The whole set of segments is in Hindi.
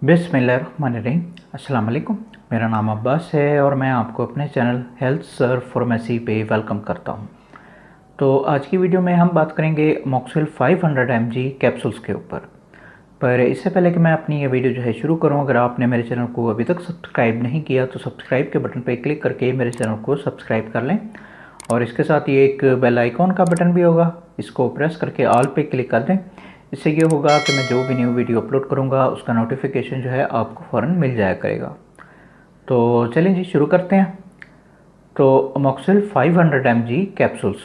बिस्मिल्लाहिर्रहमानिर्रहीम। अस्सलाम वालेकुम। मेरा नाम अब्बास है और मैं आपको अपने चैनल हेल्थ सर्व फार्मेसी पे वेलकम करता हूँ। तो आज की वीडियो में हम बात करेंगे अमोक्सिल 500 mg कैप्सूल्स के ऊपर। पर इससे पहले कि मैं अपनी ये वीडियो जो है शुरू करूँ, अगर आपने मेरे चैनल को अभी तक सब्सक्राइब नहीं किया तो सब्सक्राइब के बटन पर क्लिक करके मेरे चैनल को सब्सक्राइब कर लें और इसके साथ ये एक बेल आइकॉन का बटन भी होगा, इसको प्रेस करके ऑल पे क्लिक कर दें। इससे ये होगा कि मैं जो भी न्यू वीडियो अपलोड करूँगा उसका नोटिफिकेशन जो है आपको फ़ौरन मिल जाया करेगा। तो चलिए जी शुरू करते हैं। तो अमोक्सिल 500 mg कैप्सूल्स,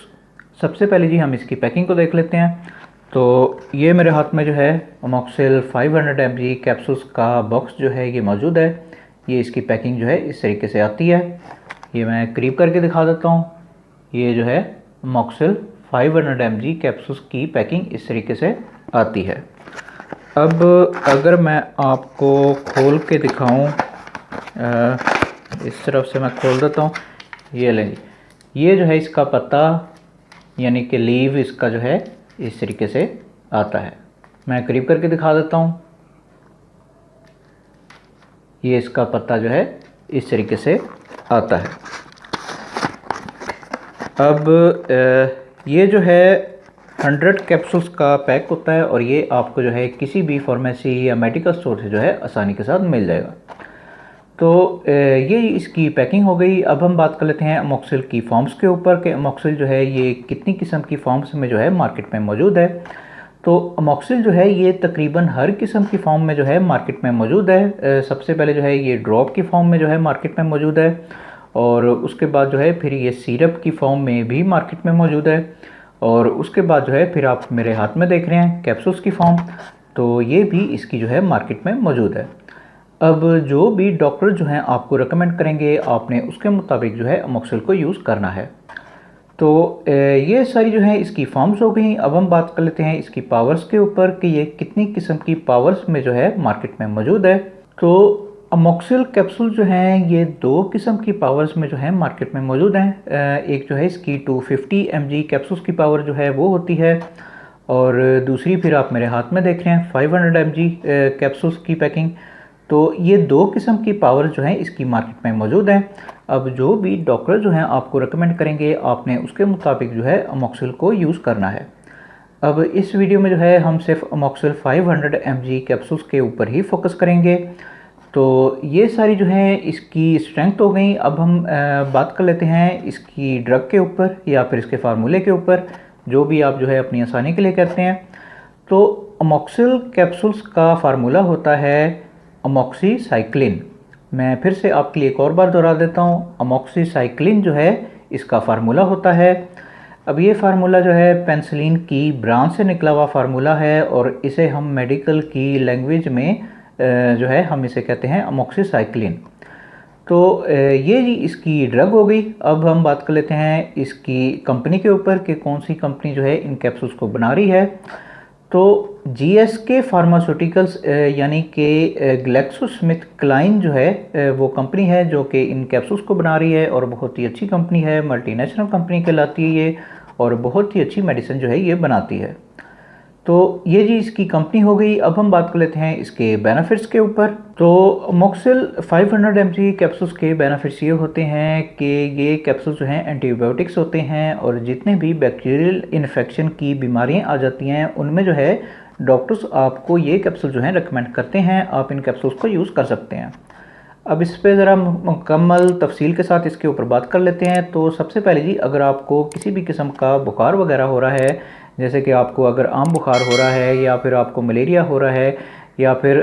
सबसे पहले जी हम इसकी पैकिंग को देख लेते हैं। तो ये मेरे हाथ में जो है अमोक्सिल 500 mg कैप्सूल्स का बॉक्स जो है ये मौजूद है। ये इसकी पैकिंग जो है इस तरीके से आती है। ये मैं करीब करके दिखा देता हूँ। ये जो है अमोक्सिल 500 mg कैप्सूल्स की पैकिंग इस तरीके से आती है। अब अगर मैं आपको खोल के दिखाऊं, इस तरफ से मैं खोल देता हूँ। ये लें, ये जो है इसका पत्ता यानी कि लीव इसका जो है इस तरीके से आता है। मैं करीब करके दिखा देता हूँ। ये इसका पत्ता जो है इस तरीके से आता है। अब ये जो है 100 कैप्सूल्स का पैक होता है और ये आपको जो है किसी भी फार्मेसी या मेडिकल स्टोर से जो है आसानी के साथ मिल जाएगा। तो ये इसकी पैकिंग हो गई। अब हम बात कर लेते हैं अमोक्सिल की फॉर्म्स के ऊपर कि अमोक्सिल जो है ये कितनी किस्म की फॉर्म्स में जो है मार्केट में मौजूद है। तो अमोक्सिल जो है ये तकरीबन हर किस्म की फॉर्म में जो है मार्केट में मौजूद है। सबसे पहले जो है ये ड्रॉप की फॉर्म में जो है मार्केट में मौजूद है और उसके बाद जो है फिर ये सिरप की फॉर्म में भी मार्केट में मौजूद है और उसके बाद जो है फिर आप मेरे हाथ में देख रहे हैं कैप्सूल्स की फॉर्म, तो ये भी इसकी जो है मार्केट में मौजूद है। अब जो भी डॉक्टर जो हैं आपको रेकमेंड करेंगे आपने उसके मुताबिक जो है अमोक्सिल को यूज़ करना है। तो ये सारी जो है इसकी फॉर्म्स हो गई। अब हम बात कर लेते हैं इसकी पावर्स के ऊपर कि ये कितनी किस्म की पावर्स में जो है मार्केट में मौजूद है। तो अमोक्सिल कैप्सूल जो हैं ये दो किस्म की पावर्स में जो है मार्केट में मौजूद हैं। एक जो है इसकी 250 mg कैप्सूल्स की पावर जो है वो होती है और दूसरी फिर आप मेरे हाथ में देख रहे हैं 500 mg कैप्सूल्स की पैकिंग। तो ये दो किस्म की पावर जो है इसकी मार्केट में मौजूद हैं। अब जो भी डॉक्टर जो हैं आपको रेकमेंड करेंगे आपने उसके मुताबिक जो है अमोक्सिल को यूज़ करना है। अब इस वीडियो में जो है हम सिर्फ अमोक्सिल 500 mg कैप्सूल्स के ऊपर ही फोकस करेंगे। तो ये सारी जो है इसकी स्ट्रेंथ हो गई। अब हम बात कर लेते हैं इसकी ड्रग के ऊपर या फिर इसके फार्मूले के ऊपर, जो भी आप जो है अपनी आसानी के लिए कहते हैं। तो अमोक्सिल कैप्सूल्स का फार्मूला होता है अमोक्सीसाइक्लिन। मैं फिर से आपके लिए एक और बार दोहरा देता हूँ, अमोक्सीसाइक्लिन जो है इसका फार्मूला होता है। अब ये फार्मूला जो है पेनिसिलिन की ब्रांच से निकला हुआ फार्मूला है और इसे हम मेडिकल की लैंग्वेज में जो है हम इसे कहते हैं अमोक्सीसाइक्लिन। तो ये जी इसकी ड्रग हो गई। अब हम बात कर लेते हैं इसकी कंपनी के ऊपर कि कौन सी कंपनी जो है इन कैप्सूल्स को बना रही है। तो जीएसके फार्मास्यूटिकल्स यानी कि ग्लैक्सोस्मिथक्लाइन जो है वो कंपनी है जो कि इन कैप्सूल्स को बना रही है और बहुत ही अच्छी कंपनी है, मल्टीनेशनल कंपनी कहलाती है ये और बहुत ही अच्छी मेडिसिन जो है ये बनाती है। तो ये जी इसकी कंपनी हो गई। अब हम बात कर लेते हैं इसके बेनिफिट्स के ऊपर। तो अमोक्सिल 500 mg कैप्सूल्स के बेनिफिट्स ये होते हैं कि ये कैप्सूल्स जो हैं एंटीबायोटिक्स होते हैं और जितने भी बैक्टीरियल इन्फेक्शन की बीमारियां आ जाती हैं उनमें जो है डॉक्टर्स आपको ये कैप्सूल जो हैं रिकमेंड करते हैं, आप इन कैप्सूल्स को यूज़ कर सकते हैं। अब इस पे ज़रा मुकम्मल तफसील के साथ इसके ऊपर बात कर लेते हैं। तो सबसे पहले जी अगर आपको किसी भी किस्म का बुखार वगैरह हो रहा है, जैसे कि आपको अगर आम बुखार हो रहा है या फिर आपको मलेरिया हो रहा है या फिर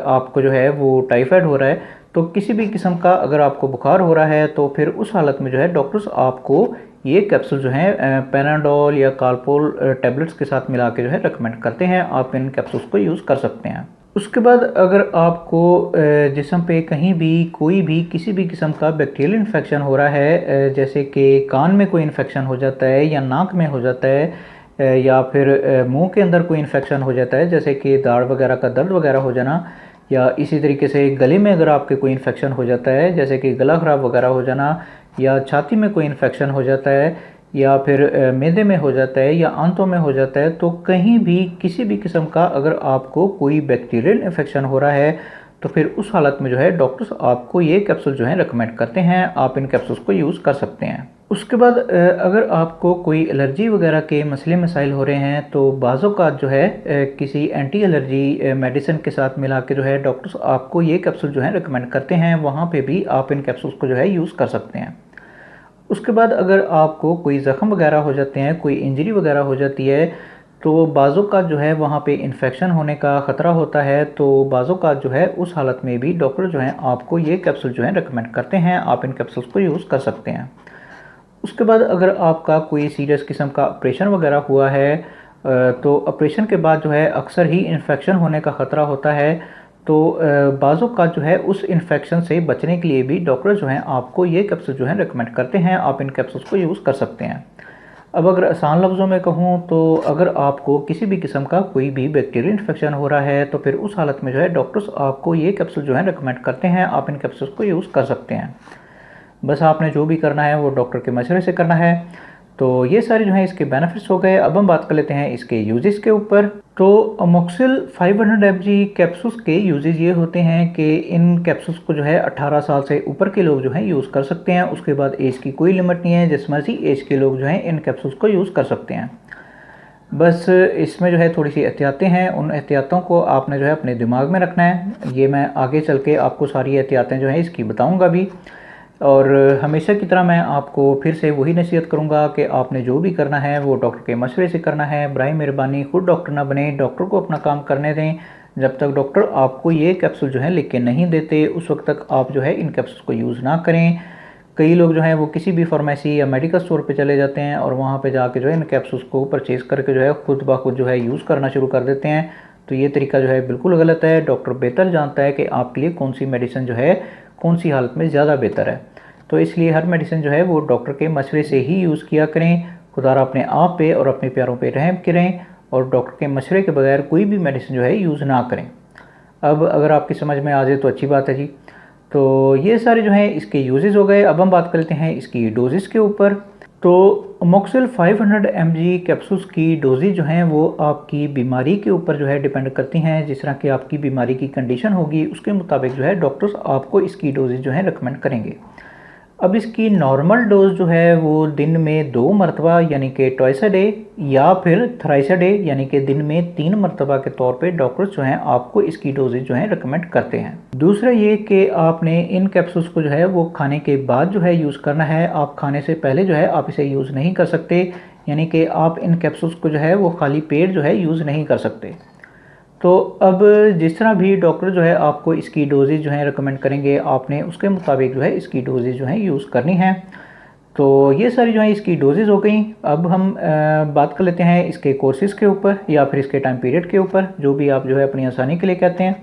आपको जो है वो टाइफाइड हो रहा है, तो किसी भी किस्म का अगर आपको बुखार हो रहा है तो फिर उस हालत में जो है डॉक्टर्स आपको ये कैप्सूल जो हैं पैनाडोल या कालपोल टैबलेट्स के साथ मिला के जो है रिकमेंड करते हैं। आप इन कैप्सूल्स को यूज़ कर सकते हैं। उसके बाद अगर आपको जिस्म पे कहीं भी कोई भी किसी भी किस्म का बैक्टीरियल इन्फेक्शन हो रहा है, जैसे कि कान में कोई इन्फेक्शन हो जाता है या नाक में हो जाता है या फिर मुंह के अंदर कोई इन्फेक्शन हो जाता है, जैसे कि दाढ़ वगैरह का दर्द वगैरह हो जाना, या इसी तरीके से गले में अगर आपके कोई इन्फेक्शन हो जाता है जैसे कि गला ख़राब वगैरह हो जाना, या छाती में कोई इन्फेक्शन हो जाता है या फिर मैदे में हो जाता है या आंतों में हो जाता है, तो कहीं भी किसी भी किस्म का अगर आपको कोई बैक्टीरियल इन्फेक्शन हो रहा है तो फिर उस हालत में जो है डॉक्टर्स आपको ये कैप्सूल जो है रिकमेंड करते हैं, आप इन कैप्सूल्स को यूज़ कर सकते हैं। उसके बाद अगर आपको कोई एलर्जी वगैरह के मसले मसाइल हो रहे हैं तो बाज़ औक़ात जो है किसी एंटी एलर्जी मेडिसिन के साथ मिला के जो है डॉक्टर्स आपको ये कैप्सूल जो है रिकमेंड करते हैं, वहाँ पे भी आप इन कैप्सूल्स को जो है यूज़ कर सकते हैं। उसके बाद अगर आपको कोई ज़ख़म वगैरह हो जाते हैं, कोई इंजरी वगैरह हो जाती है, तो बाज़ों का जो है वहाँ पे इन्फेक्शन होने का ख़तरा होता है, तो बाज़ों का जो है उस हालत में भी डॉक्टर जो हैं आपको ये कैप्सूल जो है रिकमेंड करते हैं, आप इन कैप्सूल्स को यूज़ कर सकते हैं। उसके बाद अगर आपका कोई सीरियस किस्म का ऑपरेशन वगैरह हुआ है तो ऑपरेशन के बाद जो है अक्सर ही इन्फेक्शन होने का ख़तरा होता है, तो बाज़ों का जो है उस इन्फेक्शन से बचने के लिए भी डॉक्टर जो हैं आपको ये कैप्सूल जो है रिकमेंड करते हैं, आप इन कैप्सूल्स को यूज़ कर सकते हैं। अब अगर आसान लफ्ज़ों में कहूँ तो अगर आपको किसी भी किस्म का कोई भी बैक्टीरियल इन्फेक्शन हो रहा है तो फिर उस हालत में जो है डॉक्टर्स आपको ये कैप्सूल जो है रिकमेंड करते हैं, आप इन कैप्सूल्स को यूज़ कर सकते हैं। बस आपने जो भी करना है वो डॉक्टर के मशवरे से करना है। तो ये सारे जो हैं इसके बेनिफिट्स हो गए। अब हम बात कर लेते हैं इसके यूजेस के ऊपर। तो अमोक्सिल 500 mg कैप्सूल्स के यूजेस ये होते हैं कि इन कैप्सूल्स को जो है 18 साल से ऊपर के लोग जो हैं यूज़ कर सकते हैं। उसके बाद एज की कोई लिमिट नहीं है, जिस मर्जी एज के लोग जो हैं इन कैप्सूल्स को यूज़ कर सकते हैं। बस इसमें जो है थोड़ी सी एहतियातें हैं, उन एहतियातों को आपने जो है अपने दिमाग में रखना है। ये मैं आगे चल के आपको सारी एहतियातें जो हैं इसकी बताऊँगा भी। और हमेशा की तरह मैं आपको फिर से वही नसीहत करूंगा कि आपने जो भी करना है वो डॉक्टर के मशवरे से करना है। बराए मेहरबानी खुद डॉक्टर ना बने, डॉक्टर को अपना काम करने दें। जब तक डॉक्टर आपको ये कैप्सूल जो है लिख के नहीं देते उस वक्त तक आप जो है इन कैप्सूल को यूज़ ना करें। कई लोग जो हैं वो किसी भी फार्मेसी या मेडिकल स्टोर पे चले जाते हैं और वहाँ पे जाके जो है इन कैप्सूल्स को परचेज़ करके जो है खुद ब खुद जो है यूज़ करना शुरू कर देते हैं। तो ये तरीका जो है बिल्कुल गलत है। डॉक्टर बेहतर जानता है कि आपके लिए कौन सी मेडिसिन जो है कौन सी हालत में ज़्यादा बेहतर है। तो इसलिए हर मेडिसिन जो है वो डॉक्टर के मशवरे से ही यूज़ किया करें। खुदा अपने आप पे और अपने प्यारों पे रहम करें और डॉक्टर के मशवरे के बगैर कोई भी मेडिसिन जो है यूज़ ना करें। अब अगर आपकी समझ में आ जाए तो अच्छी बात है जी। तो ये सारे जो हैं इसके यूजेस हो गए। अब हम बात कर लेते हैं इसकी डोजेस के ऊपर। तो अमोक्सिल 500 mg कैप्सूल्स की डोजेज जो हैं वो आपकी बीमारी के ऊपर जो है डिपेंड करती हैं। जिस तरह की आपकी बीमारी की कंडीशन होगी उसके मुताबिक जो है डॉक्टर्स आपको इसकी डोजेज जो है रिकमेंड करेंगे। अब इसकी नॉर्मल डोज जो है वो दिन में 2 मरतबा यानी कि ट्वाइस अ डे या फिर थ्राइस अ डे यानी कि दिन में 3 मरतबा के तौर पे डॉक्टर्स जो हैं आपको इसकी डोजेज जो है रिकमेंड करते हैं। दूसरा ये कि आपने इन कैप्सूल्स को जो है वो खाने के बाद जो है यूज़ करना है। आप खाने से पहले जो है आप इसे यूज़ नहीं कर सकते, यानी कि आप इन कैप्सूल्स को जो है वो खाली पेट जो है यूज़ नहीं कर सकते। तो अब जिस तरह भी डॉक्टर जो है आपको इसकी डोजेज जो है रिकमेंड करेंगे आपने उसके मुताबिक जो है इसकी डोजेज जो है यूज़ करनी है। तो ये सारी जो है इसकी डोजेज हो गई। अब हम बात कर लेते हैं इसके कोर्सेज़ के ऊपर या फिर इसके टाइम पीरियड के ऊपर, जो भी आप जो है अपनी आसानी के लिए कहते हैं।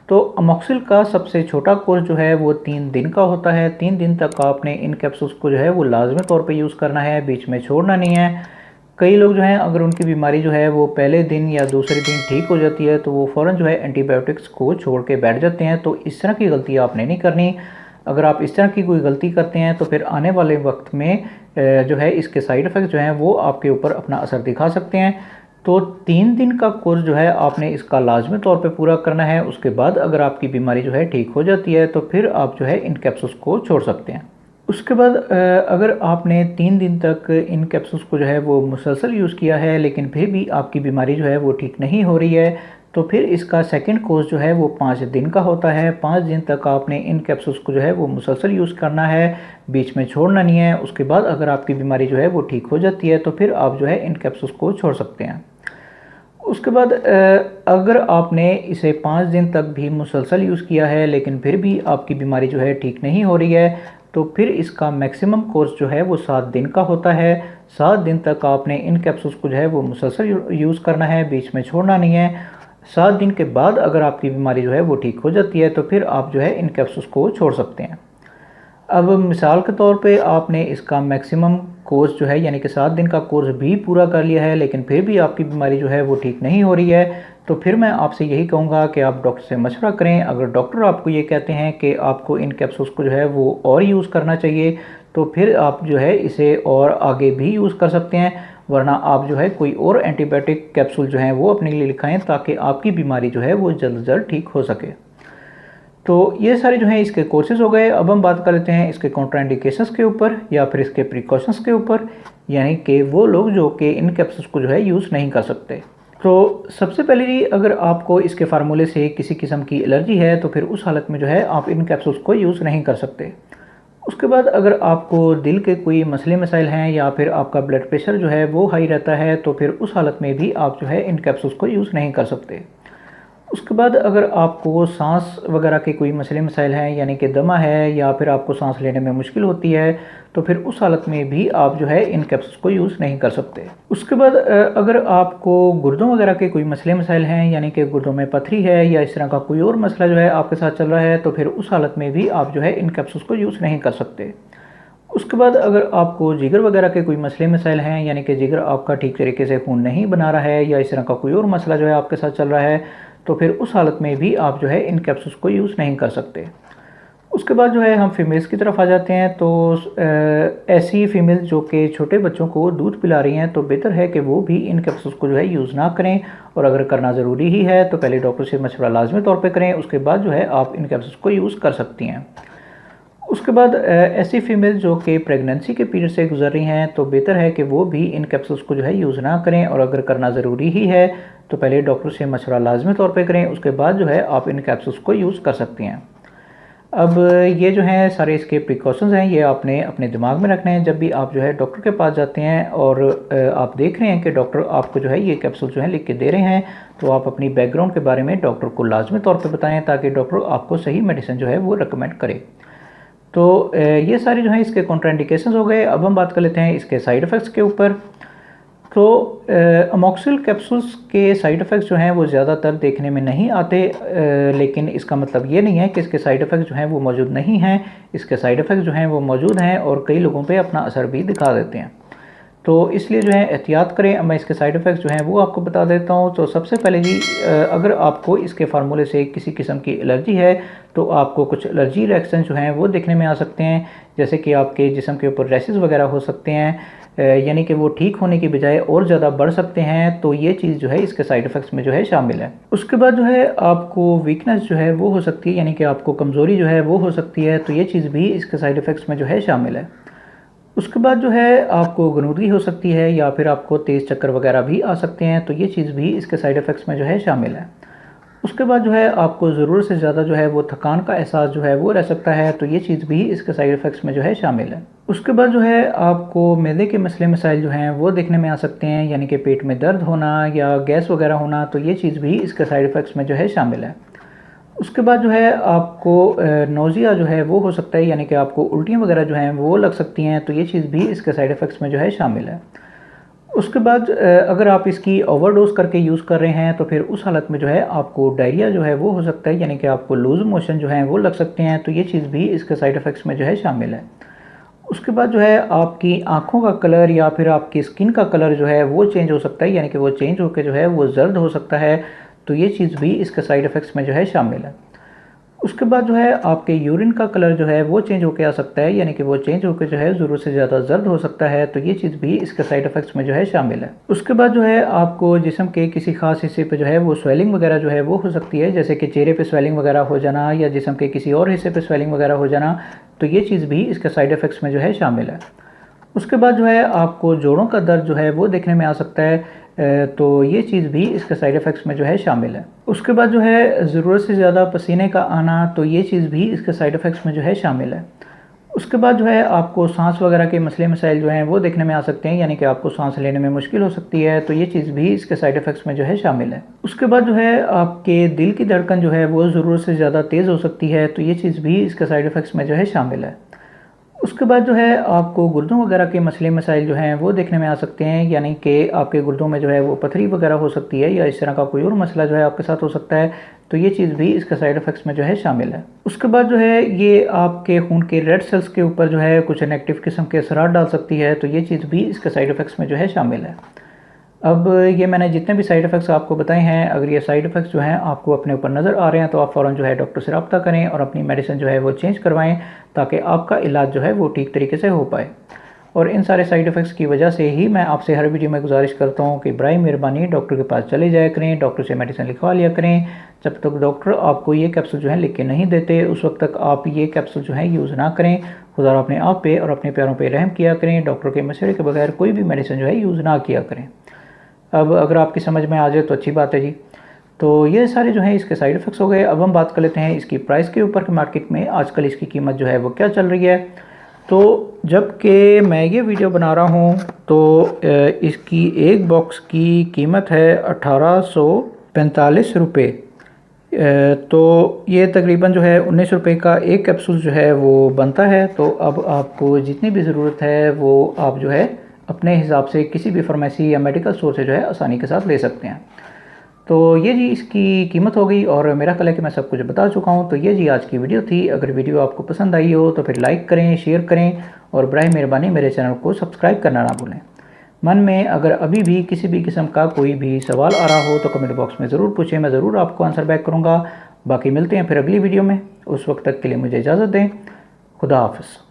तो अमोक्सिल का सबसे छोटा कोर्स जो है वो 3 दिन का होता है। 3 दिन तक आपने इन कैप्सूल्स को जो है वो लाजमी तौर पे यूज़ करना है, बीच में छोड़ना नहीं है। कई लोग जो हैं अगर उनकी बीमारी जो है वो पहले दिन या दूसरे दिन ठीक हो जाती है तो वो फ़ौरन जो है एंटीबायोटिक्स को छोड़ के बैठ जाते हैं। तो इस तरह की गलती आपने नहीं करनी। अगर आप इस तरह की कोई गलती करते हैं तो फिर आने वाले वक्त में जो है इसके साइड इफ़ेक्ट जो हैं वो आपके ऊपर अपना असर दिखा सकते हैं। तो 3 दिन का कोर्स जो है आपने इसका लाजमी तौर पे पूरा करना है। उसके बाद अगर आपकी बीमारी जो है ठीक हो जाती है तो फिर आप जो है इन कैप्सूल्स को छोड़ सकते हैं। उसके बाद अगर आपने 3 दिन तक इन कैप्सूल्स को जो है वो मुसलसल यूज़ किया है लेकिन फिर भी आपकी बीमारी जो है वो ठीक नहीं हो रही है तो फिर इसका सेकंड कोर्स जो है वो 5 दिन का होता है। 5 दिन तक आपने इन कैप्सूल्स को जो है वो मुसलसल यूज़ करना है, बीच में छोड़ना नहीं है। उसके बाद अगर आपकी बीमारी जो है वो ठीक हो जाती है तो फिर आप जो है इन कैप्सूल्स को छोड़ सकते हैं। उसके बाद अगर आपने इसे 5 दिन तक भी मुसलसल यूज़ किया है लेकिन फिर भी आपकी बीमारी जो है ठीक नहीं हो रही है तो फिर इसका मैक्सिमम कोर्स जो है वो 7 दिन का होता है। 7 दिन तक आपने इन कैप्सूल्स को जो है वो मुसलसल यूज़ करना है, बीच में छोड़ना नहीं है। 7 दिन के बाद अगर आपकी बीमारी जो है वो ठीक हो जाती है तो फिर आप जो है इन कैप्सूल्स को छोड़ सकते हैं। अब मिसाल के तौर पे आपने इसका मैक्सिमम कोर्स जो है यानी कि 7 दिन का कोर्स भी पूरा कर लिया है लेकिन फिर भी आपकी बीमारी जो है वो ठीक नहीं हो रही है तो फिर मैं आपसे यही कहूँगा कि आप डॉक्टर से मशवरा करें। अगर डॉक्टर आपको ये कहते हैं कि आपको इन कैप्सूल्स को जो है वो और यूज़ करना चाहिए तो फिर आप जो है इसे और आगे भी यूज़ कर सकते हैं, वरना आप जो है कोई और एंटीबायोटिक कैप्सूल जो है वो अपने लिए लिखाएँ ताकि आपकी बीमारी जो है वो जल्द से जल्द ठीक हो सके। तो ये सारे जो हैं इसके कोर्सेज़ हो गए। अब हम बात कर लेते हैं इसके कॉन्ट्राइंडिकेशंस के ऊपर या फिर इसके प्रिकॉशंस के ऊपर, यानी कि वो लोग जो कि इन कैप्सूल्स को जो है यूज़ नहीं कर सकते। तो सबसे पहले जी, अगर आपको इसके फार्मूले से किसी किस्म की एलर्जी है तो फिर उस हालत में जो है आप इन कैप्सूल्स को यूज़ नहीं कर सकते। उसके बाद अगर आपको दिल के कोई मसले मसाइल हैं या फिर आपका ब्लड प्रेशर जो है वो हाई रहता है तो फिर उस हालत में भी आप जो है इन कैप्सूल्स को यूज़ नहीं कर सकते। उसके बाद अगर आपको सांस वगैरह के कोई मसले मसाइल हैं, यानी कि दमा है या फिर आपको सांस लेने में मुश्किल होती है, तो फिर उस हालत में भी आप जो है इन कैप्सूल्स को यूज़ नहीं कर सकते। उसके बाद अगर आपको गुर्दों वगैरह के कोई मसले मसाइल हैं, यानी कि गुर्दों में पथरी है या इस तरह का कोई और मसला जो है आपके साथ चल रहा है, तो फिर उस हालत में भी आप जो है इन कैप्सूल्स को यूज़ नहीं कर सकते। उसके बाद अगर आपको जिगर वगैरह के कोई मसले मसाइल हैं, यानी कि जिगर आपका ठीक तरीके से खून नहीं बना रहा है या इस तरह का कोई और मसला जो है आपके साथ चल रहा है, तो फिर उस हालत में भी आप जो है इन कैप्सूल्स को यूज़ नहीं कर सकते। उसके बाद जो है हम फीमेल्स की तरफ आ जाते हैं। तो ऐसी फीमेल जो कि छोटे बच्चों को दूध पिला रही हैं, तो बेहतर है कि वो भी इन कैप्सूल्स को जो है यूज़ ना करें, और अगर करना ज़रूरी ही है तो पहले डॉक्टर से मशवरा लाजमी तौर पे करें, उसके बाद जो है आप इन कैप्सूल्स को यूज़ कर सकती हैं। उसके बाद ऐसी फीमेल जो कि प्रेगनेंसी के पीरियड से गुजर रही हैं, तो बेहतर है कि वो भी इन कैप्सूल्स को जो है यूज़ ना करें, और अगर करना ज़रूरी ही है तो पहले डॉक्टर से मशवरा लाजमी तौर पे करें, उसके बाद जो है आप इन कैप्सूल्स को यूज़ कर सकती हैं। अब ये जो हैं सारे इसके प्रिकॉशंस हैं, ये आपने अपने दिमाग में रखने हैं जब भी आप जो है डॉक्टर के पास जाते हैं और आप देख रहे हैं कि डॉक्टर आपको जो है ये कैप्सूल जो है लिख के दे रहे हैं, तो आप अपनी बैकग्राउंड के बारे में डॉक्टर को लाजमी तौर पे बताएं ताकि डॉक्टर आपको सही मेडिसिन जो है वो रिकमेंड करे। तो ये सारे जो हैं इसके कॉन्ट्राइंडिकेशंस हो गए। अब हम बात कर लेते हैं इसके साइड इफ़ेक्ट्स के ऊपर। तो अमोक्सिल कैप्सूल्स के साइड इफ़ेक्ट्स जो हैं वो ज़्यादातर देखने में नहीं आते, लेकिन इसका मतलब ये नहीं है कि इसके साइड इफ़ेक्ट्स जो हैं वो मौजूद नहीं हैं। इसके साइड इफ़ेक्ट्स जो हैं वो मौजूद हैं और कई लोगों पे अपना असर भी दिखा देते हैं। तो इसलिए जो है एहतियात करें। अब मैं इसके साइड इफ़ेक्ट्स जो हैं वो आपको बता देता हूँ। तो सबसे पहले जी, अगर आपको इसके फार्मूले से किसी किस्म की एलर्जी है तो आपको कुछ एलर्जी रिएक्शन जो हैं वो देखने में आ सकते हैं, जैसे कि आपके जिस्म के ऊपर रैशेस वगैरह हो सकते हैं, यानी कि वो ठीक होने की बजाय और ज़्यादा बढ़ सकते हैं। तो ये चीज़ जो है इसके साइड इफ़ेक्ट्स में जो है शामिल है। उसके बाद जो है आपको वीकनेस जो है वो हो सकती है, यानी कि आपको कमज़ोरी जो है वो हो सकती है, तो ये चीज़ भी इसके साइड इफ़ेक्ट्स में जो है शामिल है। उसके बाद जो है आपको गनूदगी हो सकती है या फिर आपको तेज़ चक्कर वगैरह भी आ सकते हैं, तो ये चीज़ भी इसके साइड इफ़ेक्ट्स में जो है शामिल है। उसके बाद जो है आपको ज़रूरत से ज़्यादा जो है वो थकान का एहसास जो है वो रह सकता है, तो ये चीज़ भी इसके साइड इफ़ेक्ट्स में जो है शामिल है। उसके बाद जो है आपको मैदे के मसले मसाइल जो हैं वो देखने में आ सकते हैं, यानी कि पेट में दर्द होना या गैस वगैरह होना, तो ये चीज़ भी इसके साइड इफ़ेक्ट्स में जो है शामिल है। उसके बाद जो है आपको नोज़िया जो है वो हो सकता है, यानी कि आपको उल्टियाँ वगैरह जो हैं वो लग सकती हैं, तो ये चीज़ भी इसके साइड इफ़ेक्ट्स में जो है शामिल है। उसके बाद अगर आप इसकी ओवरडोज़ करके यूज़ कर रहे हैं तो फिर उस हालत में जो है आपको डायरिया जो है वो हो सकता है, यानी कि आपको लूज़ मोशन जो है वो लग सकते हैं, तो ये चीज़ भी इसके साइड इफ़ेक्ट्स में जो है शामिल है। उसके बाद जो है आपकी आँखों का कलर या फिर आपकी स्किन का कलर जो है वो चेंज हो सकता है, यानी कि वो चेंज होकर जो है वो ज़र्द हो सकता है, तो ये चीज़ भी इसके साइड इफ़ेक्ट्स में जो है शामिल है। उसके बाद जो है आपके यूरिन का कलर जो है वो चेंज होकर आ सकता है, यानी कि वो चेंज होकर जो है ज़रूरत से ज़्यादा जर्द हो सकता है, तो ये चीज़ भी इसके साइड इफ़ेक्ट्स में जो है शामिल है। उसके बाद जो है आपको जिस्म के किसी खास हिस्से पे जो है वो स्वेलिंग वगैरह जो है वो हो सकती है, जैसे कि चेहरे पे स्वेलिंग वगैरह हो जाना या जिस्म के किसी और हिस्से पे स्वेलिंग वगैरह हो जाना, तो ये चीज़ भी इसके साइड इफ़ेक्ट्स में जो है शामिल है। उसके बाद जो है आपको जोड़ों का दर्द जो है वो देखने में आ सकता है, तो ये चीज़ भी इसके साइड इफ़ेक्ट्स में जो है शामिल है। उसके बाद जो है ज़रूरत से ज़्यादा पसीने का आना, तो ये चीज़ भी इसके साइड इफ़ेक्ट्स में जो है शामिल है। उसके बाद जो है आपको सांस वगैरह के मसले मसाइल जो हैं वो देखने में आ सकते हैं, यानी कि आपको सांस लेने में मुश्किल हो सकती है, तो ये चीज़ भी इसके साइड इफ़ेक्ट्स में जो है शामिल है। उसके बाद जो है आपके दिल की धड़कन जो है वो ज़रूरत से ज़्यादा तेज़ हो सकती है, तो ये चीज़ भी इसके साइड इफ़ेक्ट्स में जो है शामिल है। उसके बाद जो है आपको गुर्दों वगैरह के मसले मसाइल जो हैं वो देखने में आ सकते हैं, यानी कि आपके गुर्दों में जो है वो पथरी वगैरह हो सकती है या इस तरह का कोई और मसला जो है आपके साथ हो सकता है, तो ये चीज़ भी इसके साइड इफ़ेक्ट्स में जो है शामिल है। उसके बाद जो है ये आपके खून के रेड सेल्स के ऊपर जो है कुछ नेगेटिव किस्म के असरात डाल सकती है, तो ये चीज़ भी इसके साइड इफ़ेक्ट्स में जो है शामिल है। अब ये मैंने जितने भी साइड इफ़ेक्ट्स आपको बताए हैं, अगर ये साइड इफ़ेक्ट्स जो हैं आपको अपने ऊपर नज़र आ रहे हैं तो आप फ़ौरन जो है डॉक्टर से रब्ता करें और अपनी मेडिसिन जो है वो चेंज करवाएं, ताकि आपका इलाज जो है वो ठीक तरीके से हो पाए। और इन सारे साइड इफ़ेक्ट्स की वजह से ही मैं आपसे हर वीडियो में गुजारिश करता हूँ कि बराए मेहरबानी डॉक्टर के पास चले जाया करें, डॉक्टर से मेडिसिन लिखवा लिया करें। जब तक डॉक्टर आपको ये कैप्सूल जो है लिख के नहीं देते उस वक्त तक आप ये कैप्सूल जो है यूज़ ना करें। खुदा अपने आप पे और अपने प्यारों पे रहम किया करें। डॉक्टर के मशवरे के बगैर कोई भी मेडिसिन जो है यूज़ ना किया करें। अब अगर आपकी समझ में आ जाए तो अच्छी बात है जी। तो ये सारे जो हैं इसके साइड इफ़ेक्ट्स हो गए। अब हम बात कर लेते हैं इसकी प्राइस के ऊपर कि मार्केट में आजकल इसकी कीमत जो है वो क्या चल रही है। तो जबकि मैं ये वीडियो बना रहा हूँ तो इसकी एक बॉक्स की कीमत है 1845 रुपये। तो ये तकरीबन जो है 19 रुपये का एक कैप्सूल जो है वो बनता है। तो अब आपको जितनी भी ज़रूरत है वो आप जो है अपने हिसाब से किसी भी फार्मेसी या मेडिकल स्टोर से जो है आसानी के साथ ले सकते हैं। तो ये जी इसकी कीमत हो गई और मेरा ख्याल है कि मैं सब कुछ बता चुका हूँ। तो ये जी आज की वीडियो थी। अगर वीडियो आपको पसंद आई हो तो फिर लाइक करें, शेयर करें और बराए मेहरबानी मेरे चैनल को सब्सक्राइब करना ना भूलें। मन में अगर अभी भी किसी भी किस्म का कोई भी सवाल आ रहा हो तो कमेंट बॉक्स में ज़रूर पूछें, मैं ज़रूर आपको आंसर बैक करूँगा। बाकी मिलते हैं फिर अगली वीडियो में। उस वक्त तक के लिए मुझे इजाज़त दें। खुदा हाफ़िज़।